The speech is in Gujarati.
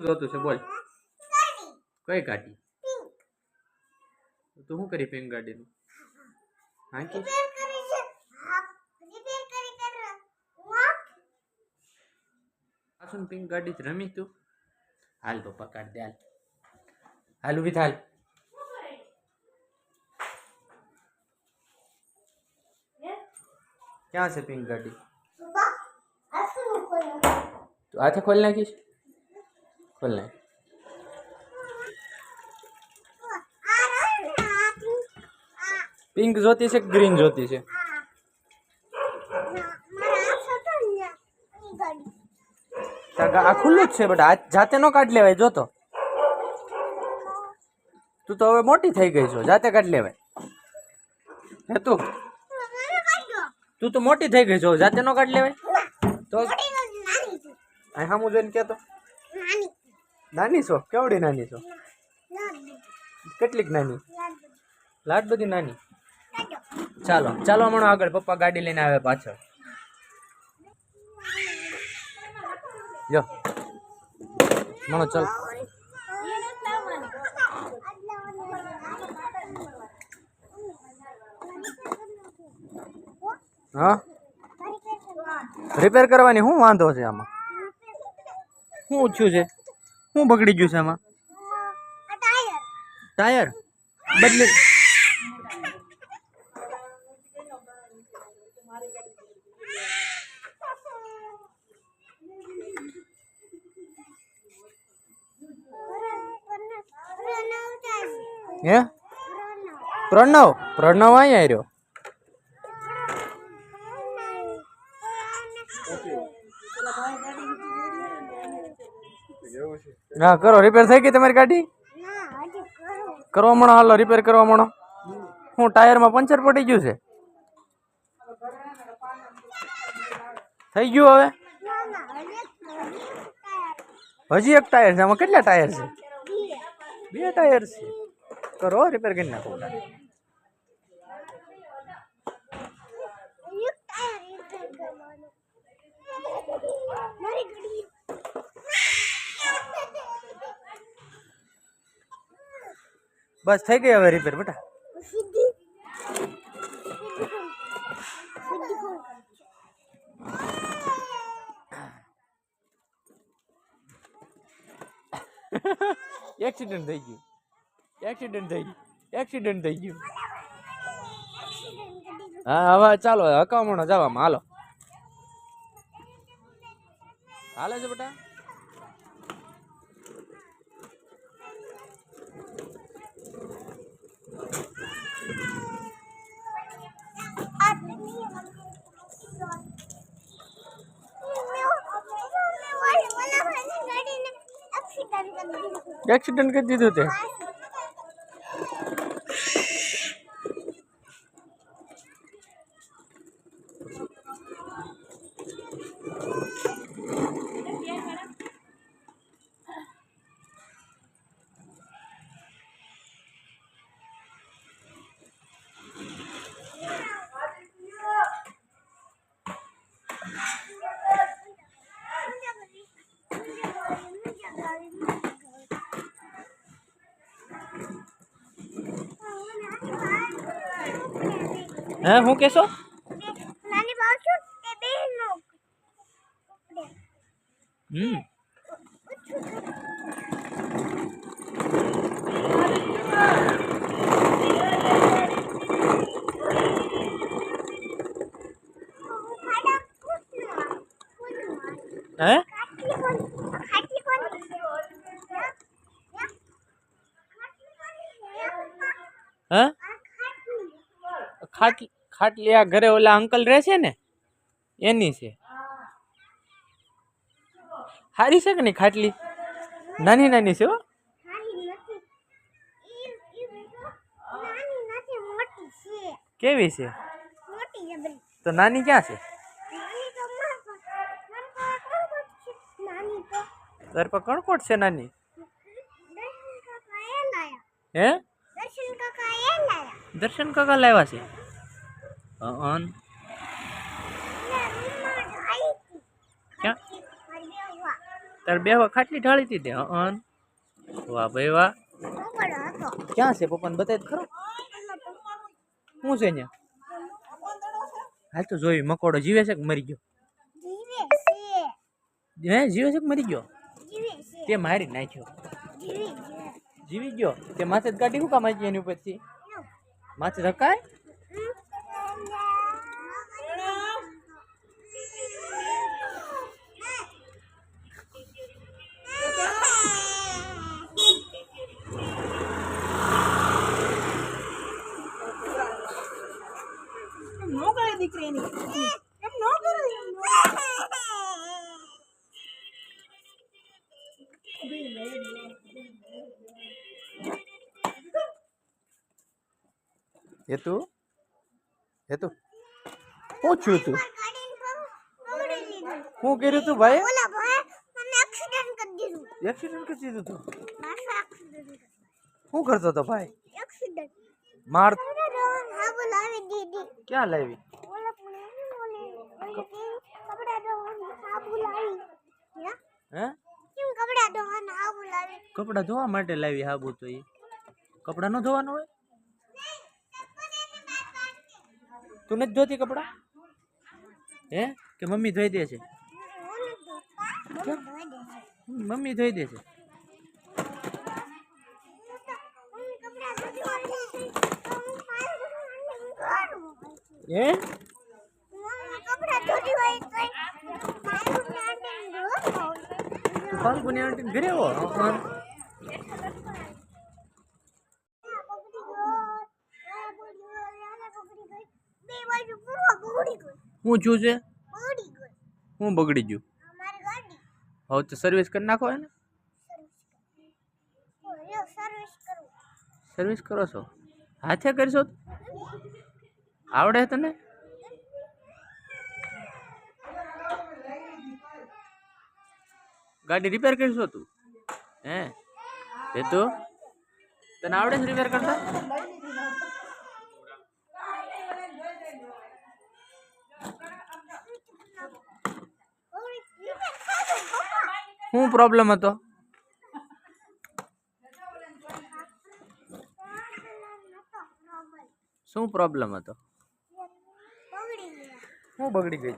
જોતું છે બોલ કઈ ગાડી તું શું કરી પિંક ગાડીનું હા કે આસુન પિંક ગાડી રમી તું હાલ પપ્પા કાઢ દે હાલ હાલ ઉભી થાલ ક્યાં છે પિંક ગાડી તું હાથે ખોલ નાખીશ ખોલ નાખ પિંક જોતી છે ગ્રીન જોતી છે આ ખુલ્લું જ છે બટ જાતે નો કાઢ લેવાય જોતો તું તો હવે મોટી થઈ ગઈ છો જાતે કાઢ લેવાય હે તું તો મોટી થઈ ગઈ છો જાતે નો કાઢ લેવાય તો આ હામું જોઈને કેતો નાની છો કેવડી નાની છો કેટલીક નાની લાડ બધી નાની ચાલો ચાલો હમણાં આગળ પપ્પા ગાડી લઈને આવે પાછળ જો મણો ચાલ હા રિપેર કરવાની શું વાંધો છે આમાં શું ઓછું છે શું બગડી ગયું છે આમાં ટાયર બદલી હે પ્रणव અહીંયા આવ્યો હા કરો રિપેર થઈ ગઈ તમારી ગાડી કરવા મળો હાલો રિપેર કરવા મળો હું ટાયરમાં પંચર પડી ગયું છે થઈ ગયું હવે હજી એક ટાયર છે આમાં કેટલા ટાયર છે 2 ટાયર છે કરો રિપેર કરી નાખો બસ થઈ ગઈ હવે રિપેર બેટા એક્સિડન્ટ થઈ ગયું હા હવે ચાલો હકામણો જવામાં હાલો હાલે છે બેટા एक्सीडेंट कर दी थे हैं हूँ कैसो नानी बाजू ते बहनो हैं हैं ખાટલી આ ઘરે ઓલા અંકલ રહે છે ને એની છે હારી છે કે નહીં ખાટલી નાની નાની છે હો કેવી છે તો નાની ક્યાં છે તાર પર કણકોટ છે નાની હે દર્શન કાકા લાવ્યા છે ક્યાં તાર બેહવા ખાટલી ઢાળી હતી તે હન વાહ ભાઈ વાહ ક્યાં છે પપ્પાને બતાય તો ખરો શું છે અહીંયા હાલ તો જોઈ મકોડો જીવે છે કે મરી ગયો હે જીવે છે કે મરી ગયો તે મારી નાખ્યો જીવી ગયો તે માથે જ ગાડી શું કામ આવી એની ઉપરથી માથે ધકાય નો કરે દીકરીની એમ નો કરે હેતુ હેતુ શું થયું તું શું કર્યું તું ભાઈ એક્સિડન્ટ કરી દીધું તું શું કરતો હતો ભાઈ માર ક્યાં લાવી હે કપડા ધોવા માટે લાવી હાબુ તો એ કપડા નો ધોવાનો હોય તું નથી ધોતી કપડા હે કે મમ્મી ધોઈ દે છે મમ્મી ધોઈ દે છે હે ફાલ્ગુની આંટી ઘરે આવો હું છું છે હું બગડી ગયું હવે તો સર્વિસ કરી નાખો એને સર્વિસ કરો છો હાથે કરશો આવડે તને ગાડી રિપેર કરશો તું હે તો તને આવડે છે રિપેર કરતા શું પ્રોબ્લેમ હતો શું પ્રોબ્લેમ હતો હું બગડી ગઈ